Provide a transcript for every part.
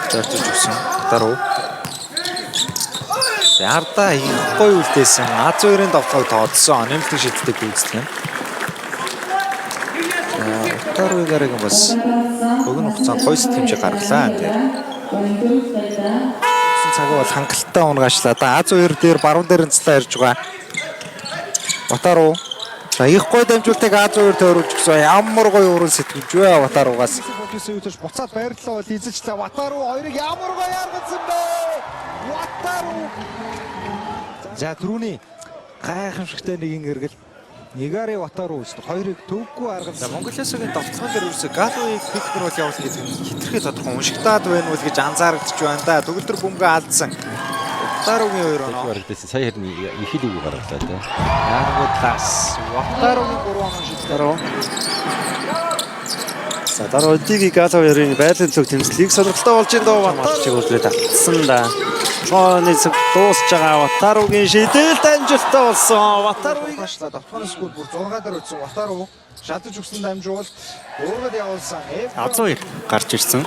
Зөрчиж өгсөн. Ватару. Ярда их гоё үлдээсэн. А2-ын давхаг тооцсон. Нэмэлт шийддэг гүйцэтгэв. Ватару гараг бас богино хугацаанд гоё сэтгэмжийг гаргалаа энэ. Цаг бол хангалттай унгаачлаа. А2 дээр баруун дээр цэлээ ирж байгаа. Ватару. За их гоё дамжуултыг А2 тойруулж гисэн. Ямар гоё уран сэтгэвч вэ Ватаругаас. Буцаад байрлалаа бол эзэлчлээ. Ватару хоёрыг ямар гоё яргацсан бэ? Ватару. За түрүүний гайхамшигтай нэг ингэргэл. Негари Ватару шүү. Хоёрыг төвгүй аргалсан. Монголын довтлогон дээр үрсэ Галуийг пикнер бол явуулах гэдэг нь хитрхээ тодорхой уншигтаад байна уу гэж анзаарэгдэж байна да. Төгөлдөр бөмбөгөө алдсан. Ватаругийн хоёр оноо. Сая хэрний их л үг гаргалаа те. Ягуудлаас Ватаругийн 3 оноо шилдэрөө. За дараа өдгийг Галуарын байдлын төлөв тэмцлийг сонирхолтой болж энэ доо Ватарчиг үлрээд алдсан да. Чооны цаг дуусж байгаа Ватаругийн шийдэл дамжуулалттай болсон. Ватаругийн давхааны скор бүр 6 дээр өтсөн. Ватару шатаж өгсөн дамжуулалт 3-д явуулсан. А2 гарч ирсэн.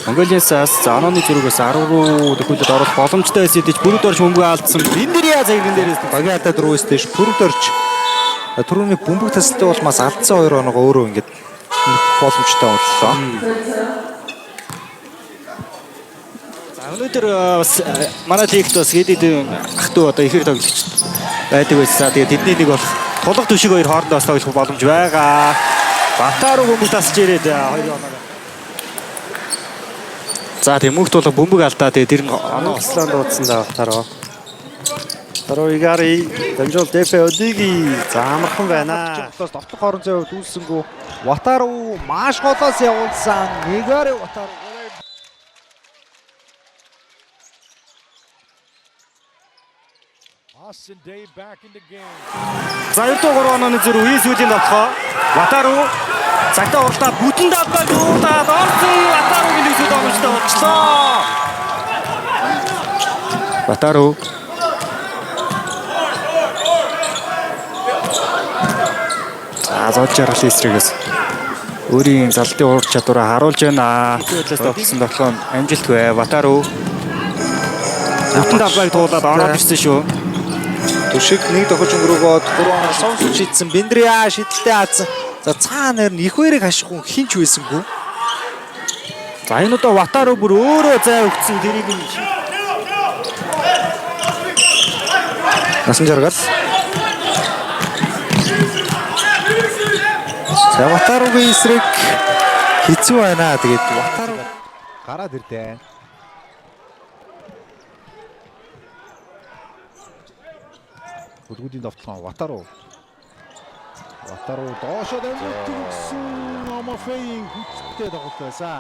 Монголиас онооны зүргээс 10 руу төхөөлөд орох боломжтой байсан гэж бүрд орж бөмбөгөө алдсан. Биндэрийн цагийн дээрээс багийн хатад руу өстэйш бүрд орж түрүүний бөмбөг тасалтай улмаас алдсан 2 оноогоо өөрөө ингэж боломжтой боллоо. Өнөөдөр бас манай лигт бас хэд ах トゥ одоо ихэр тоглогч байдаг байсан. Тэгээд тэдний нэг бол тулга түшиг хоёр хоорондоо бас тоглох боломж байгаа. Ватару бөмбөг тасч ирээд 2 оноо. За тийм мөнх тулга бөмбөг алдаа. Тэгээд тэр нь оноо ослон дуудсан да Ватару. Ватару Игари дамжуул дэфэ өдиги за амархан байна. Довтлох хорон зай хувьд үүсэнгүү Ватару маш голоос явуулсан. Негари Ватару За 2-3 онооны зүрх үе сүүлийн давхаа. Ватару цагтаа уралдаад бүтэн давхаг юудаад орсон. Ватаругийн нэг зүйл оомжтой болчлоо. Ватару зоолж яргал эсрэгээс өөрийн залтын ур чадвараа харуулж байна. Тэгэлээс товлсон болохоор амжилтгүй. Ватару бүтэн давхаг туулаад ороод ирсэн шүү. Түшиг нэг тохиж өнгөрөөгөөд 3 оноо сонсон шийдсэн. Биндрия шидэлтэй хаацсан. За цаанаар нь их хоёрыг хаших хүн хинч байсангүй. За энэ удаа Ватару бүр өөрөө зай өгсөн тэрийг нь насан жаргал. За Ватаругийн эсрэг хэцүү байна. Тэгээд Ватару гараад ирдэ. Хөлгүүдийн довтлон Ватару доошоо дамжуулсан. Омофейн хүчтэй тоглолт байсан.